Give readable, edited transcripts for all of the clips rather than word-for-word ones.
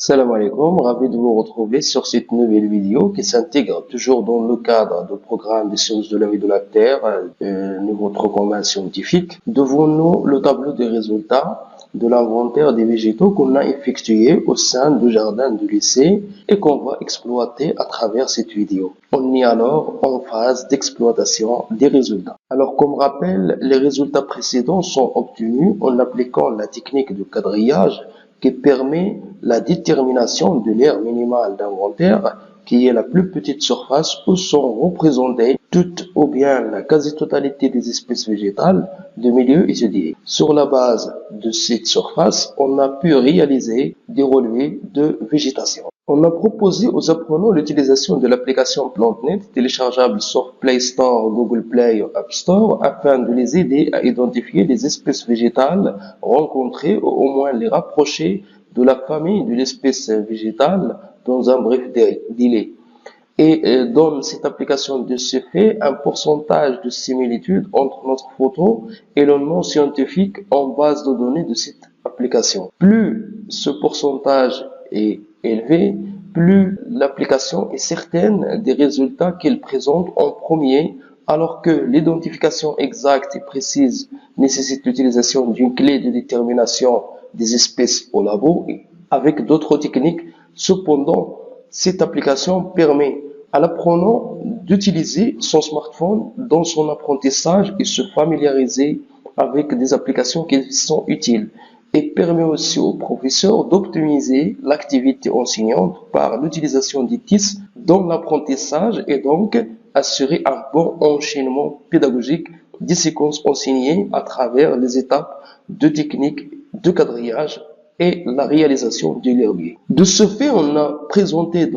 Salam alaikum, ravi de vous retrouver sur cette nouvelle vidéo qui s'intègre toujours dans le cadre du programme des sciences de la vie de la Terre, notre commun scientifique. Devant nous, le tableau des résultats de l'inventaire des végétaux qu'on a effectué au sein du jardin du lycée et qu'on va exploiter à travers cette vidéo. On est alors en phase d'exploitation des résultats. Alors, comme rappel, les résultats précédents sont obtenus en appliquant la technique de quadrillage qui permet la détermination de l'aire minimale d'inventaire, qui est la plus petite surface où sont représentées toutes ou bien la quasi-totalité des espèces végétales de milieu étudié. Sur la base de cette surface, on a pu réaliser des relevés de végétation. On a proposé aux apprenants l'utilisation de l'application PlantNet téléchargeable sur Play Store, Google Play ou App Store afin de les aider à identifier les espèces végétales rencontrées ou au moins les rapprocher de la famille de l'espèce végétale dans un bref délai. Et dans cette application de ce fait, un pourcentage de similitude entre notre photo et le nom scientifique en base de données de cette application. Plus ce pourcentage est élevé, plus l'application est certaine des résultats qu'elle présente en premier, alors que l'identification exacte et précise nécessite l'utilisation d'une clé de détermination des espèces au labo avec d'autres techniques. Cependant, cette application permet à l'apprenant d'utiliser son smartphone dans son apprentissage et se familiariser avec des applications qui sont utiles, et permet aussi aux professeurs d'optimiser l'activité enseignante par l'utilisation des TIS dans l'apprentissage et donc assurer un bon enchaînement pédagogique des séquences enseignées à travers les étapes de technique de quadrillage et la réalisation du l'herbier. De ce fait, on a présenté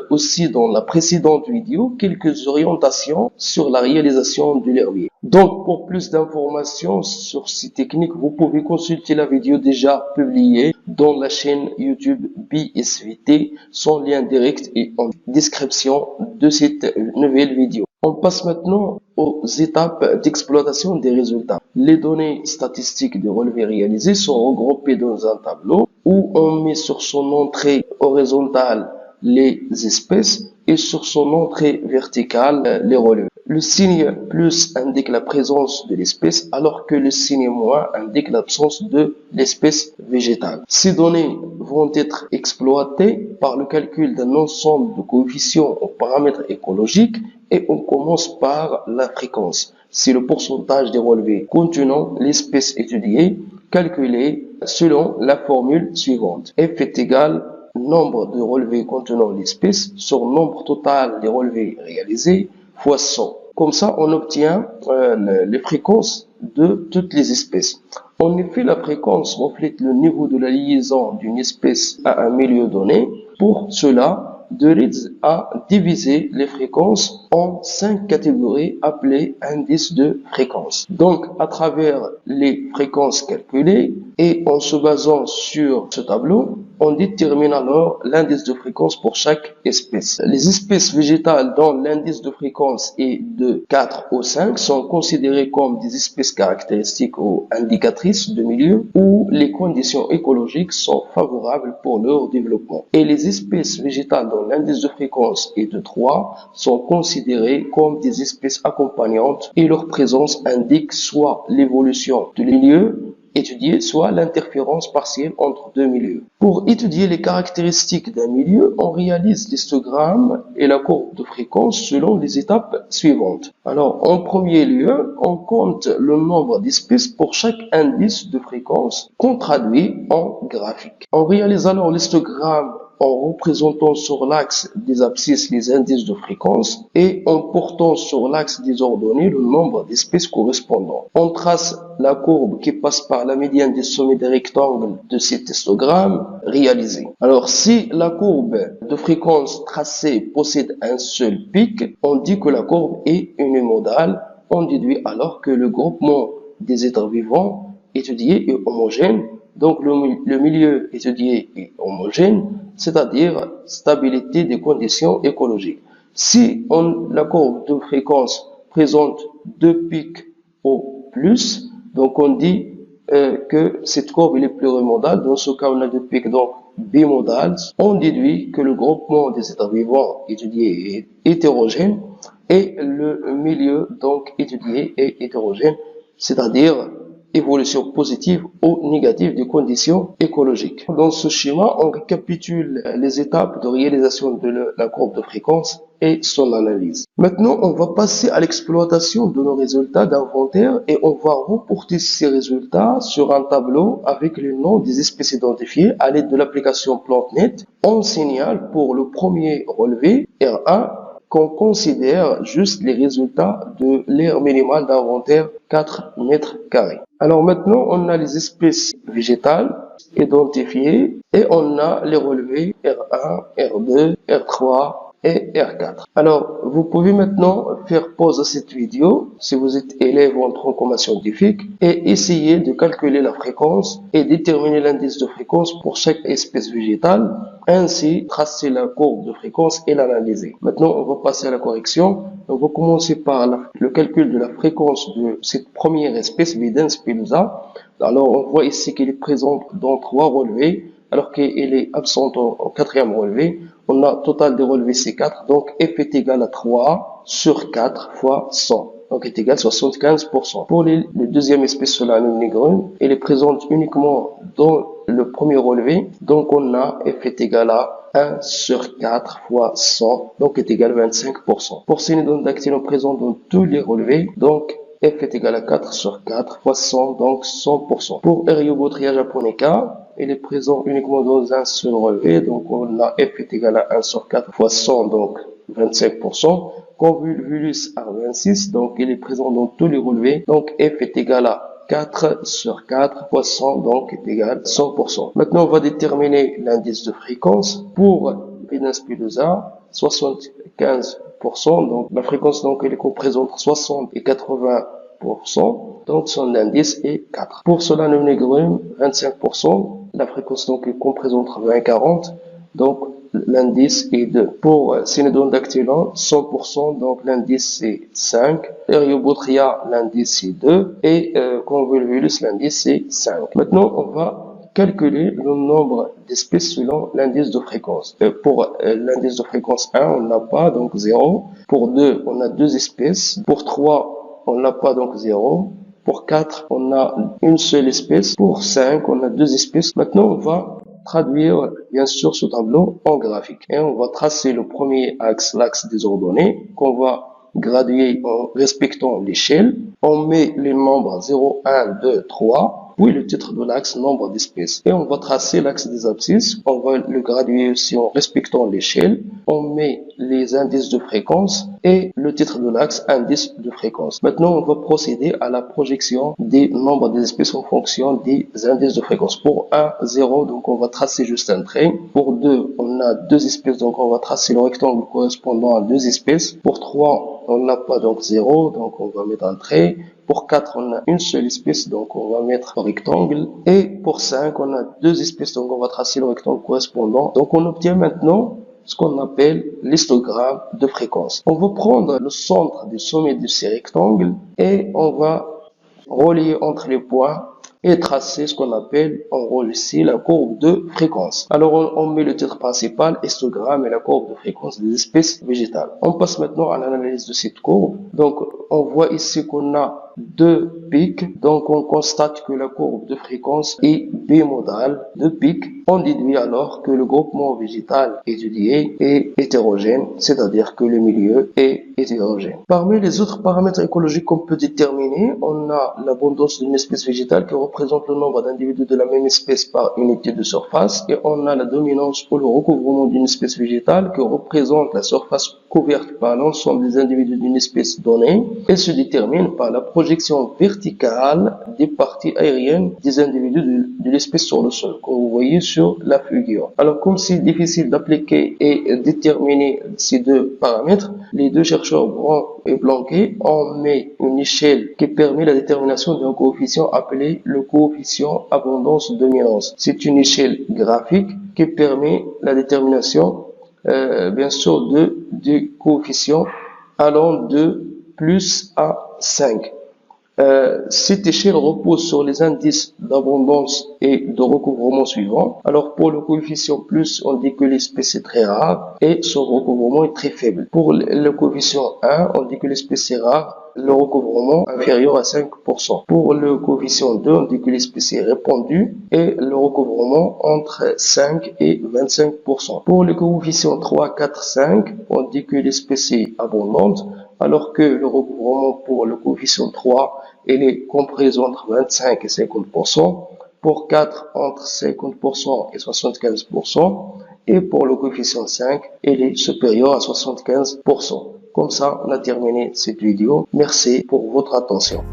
aussi dans la précédente vidéo quelques orientations sur la réalisation du l'herbier. Donc, pour plus d'informations sur ces techniques, vous pouvez consulter la vidéo déjà publiée dans la chaîne YouTube BSVT, son lien direct est en description de cette nouvelle vidéo. On passe maintenant aux étapes d'exploitation des résultats. Les données statistiques des relevés réalisés sont regroupées dans un tableau où on met sur son entrée horizontale les espèces et sur son entrée verticale les relevés. Le signe plus indique la présence de l'espèce alors que le signe moins indique l'absence de l'espèce végétale. Ces données vont être exploitées par le calcul d'un ensemble de coefficients aux paramètres écologiques et on commence par la fréquence. C'est le pourcentage des relevés contenant l'espèce étudiée calculé selon la formule suivante. F est égal nombre de relevés contenant l'espèce sur nombre total des relevés réalisés fois 100. Comme ça, on obtient les fréquences de toutes les espèces. En effet, la fréquence reflète le niveau de la liaison d'une espèce à un milieu donné. Pour cela, de Ritz a divisé les fréquences en 5 catégories appelées indices de fréquence. Donc, à travers les fréquences calculées et en se basant sur ce tableau, on détermine alors l'indice de fréquence pour chaque espèce. Les espèces végétales dont l'indice de fréquence est de 4 ou 5 sont considérées comme des espèces caractéristiques ou indicatrices de milieu où les conditions écologiques sont favorables pour leur développement. Et les espèces végétales dont l'indice de fréquence est de 3 sont considérées comme des espèces accompagnantes et leur présence indique soit l'évolution du milieu étudier, soit l'interférence partielle entre deux milieux. Pour étudier les caractéristiques d'un milieu, on réalise l'histogramme et la courbe de fréquence selon les étapes suivantes. Alors, en premier lieu, on compte le nombre d'espèces pour chaque indice de fréquence qu'on traduit en graphique. On réalise alors l'histogramme en représentant sur l'axe des abscisses les indices de fréquence et en portant sur l'axe des ordonnées le nombre d'espèces correspondant. On trace la courbe qui passe par la médiane des sommets des rectangles de cet histogramme réalisé. Alors, si la courbe de fréquence tracée possède un seul pic, on dit que la courbe est unimodale. On déduit alors que le groupement des êtres vivants étudiés est homogène. Donc, le milieu étudié est homogène, c'est-à-dire stabilité des conditions écologiques. Si la courbe de fréquence présente deux pics au plus, donc on dit que cette courbe est plurimodale. Dans ce cas, on a deux pics, donc bimodal, on déduit que le groupement des êtres vivants étudiés est hétérogène et le milieu donc étudié est hétérogène, c'est-à-dire évolution positive ou négative des conditions écologiques. Dans ce schéma, on récapitule les étapes de réalisation de la courbe de fréquence et son analyse. Maintenant, on va passer à l'exploitation de nos résultats d'inventaire et on va reporter ces résultats sur un tableau avec le nom des espèces identifiées à l'aide de l'application PlantNet. On signale pour le premier relevé R1 qu'on considère juste les résultats de l'aire minimale d'inventaire 4 mètres carrés. Alors maintenant, on a les espèces végétales identifiées et on a les relevés R1, R2, R3 et R4. Alors, vous pouvez maintenant faire pause à cette vidéo si vous êtes élève ou en tronc scientifique et essayer de calculer la fréquence et déterminer l'indice de fréquence pour chaque espèce végétale, ainsi tracer la courbe de fréquence et l'analyser. Maintenant, on va passer à la correction. On va commencer par le calcul de la fréquence de cette première espèce, Videns pilosa. Alors, on voit ici qu'elle est présente dans 3 relevés, alors qu'elle est absente au 4e relevé. On a total des relevés C4, donc F est égal à 3 sur 4 fois 100. Donc est égal à 75%. Pour les deuxième espèce Solanum nigrum, elle est présente uniquement dans le premier relevé, donc on a F est égal à 1 sur 4 fois 100, donc est égal à 25%. Pour Cynodon dactylon présent dans tous les relevés, donc F est égal à 4 sur 4 fois 100, donc 100%. Pour Eriobotria japonica, il est présent uniquement dans un seul relevé, donc on a F est égal à 1 sur 4 fois 100, donc 25%. Convolvulus R26, donc il est présent dans tous les relevés, donc F est égal à 4 sur 4 fois 100, donc est égal à 100%. Maintenant, on va déterminer l'indice de fréquence pour Videns pilosa, 75%, donc la fréquence donc elle est comprise entre 60 et 80%, donc son indice est 4. Pour Solanum nigrum, 25%, la fréquence donc est comprise entre 20 et 40, donc l'indice est 2. Pour Cynodon dactylon, 100%, donc l'indice c'est 5. Eriobotria, l'indice c'est 2. Et Convolvulus, l'indice c'est 5. Maintenant, on va calculer le nombre d'espèces selon l'indice de fréquence. Pour l'indice de fréquence 1, on n'a pas, donc 0. Pour 2, on a 2 espèces. Pour 3, on n'a pas, donc 0. Pour 4, on a une seule espèce. Pour 5, on a 2 espèces. Maintenant, on va traduire bien sûr ce tableau en graphique. Et on va tracer le premier axe, l'axe des ordonnées, qu'on va graduer en respectant l'échelle. On met les nombres 0, 1, 2, 3. Puis le titre de l'axe, nombre d'espèces. Et on va tracer l'axe des abscisses. On va le graduer aussi en respectant l'échelle. On met les indices de fréquence et le titre de l'axe, indice de fréquence. Maintenant, on va procéder à la projection des nombres des espèces en fonction des indices de fréquence. Pour 1, 0, donc on va tracer juste un trait. Pour 2, on a 2 espèces, donc on va tracer le rectangle correspondant à 2 espèces. Pour 3, on n'a pas donc 0, donc on va mettre un trait. Pour 4, on a une seule espèce, donc on va mettre un rectangle. Et pour 5, on a 2 espèces, donc on va tracer le rectangle correspondant. Donc on obtient maintenant ce qu'on appelle l'histogramme de fréquence. On va prendre le centre du sommet de ces rectangles et on va relier entre les points et tracer ce qu'on appelle, on roule ici la courbe de fréquence. Alors on met le titre principal, histogramme et la courbe de fréquence des espèces végétales. On passe maintenant à l'analyse de cette courbe. Donc on voit ici qu'on a 2 pics, donc on constate que la courbe de fréquence est bimodale, 2 pics. On déduit alors que le groupement végétal étudié est hétérogène, c'est-à-dire que le milieu est hétérogène. Parmi les autres paramètres écologiques qu'on peut déterminer, on a l'abondance d'une espèce végétale qui représente le nombre d'individus de la même espèce par unité de surface, et on a la dominance ou le recouvrement d'une espèce végétale qui représente la surface couverte par l'ensemble des individus d'une espèce donnée. Elle se détermine par la projection verticale des parties aériennes des individus de l'espèce sur le sol, comme vous voyez sur la figure. Alors, comme c'est difficile d'appliquer et déterminer ces deux paramètres, les deux chercheurs Brun et Blanquet ont mis une échelle qui permet la détermination d'un coefficient appelé le coefficient abondance-dominance. C'est une échelle graphique qui permet la détermination, bien sûr, du coefficient allant de plus à 5. Cette échelle repose sur les indices d'abondance et de recouvrement suivants. Alors pour le coefficient plus, on dit que l'espèce est très rare et son recouvrement est très faible. Pour le coefficient 1, on dit que l'espèce est rare, le recouvrement inférieur à 5%. Pour le coefficient 2, on dit que l'espèce est répandue et le recouvrement entre 5 et 25%. Pour le coefficient 3, 4, 5, on dit que l'espèce est abondante, alors que le recouvrement pour le coefficient 3, il est compris entre 25 et 50%, pour 4 entre 50% et 75%, et pour le coefficient 5, il est supérieur à 75%. Comme ça, on a terminé cette vidéo. Merci pour votre attention.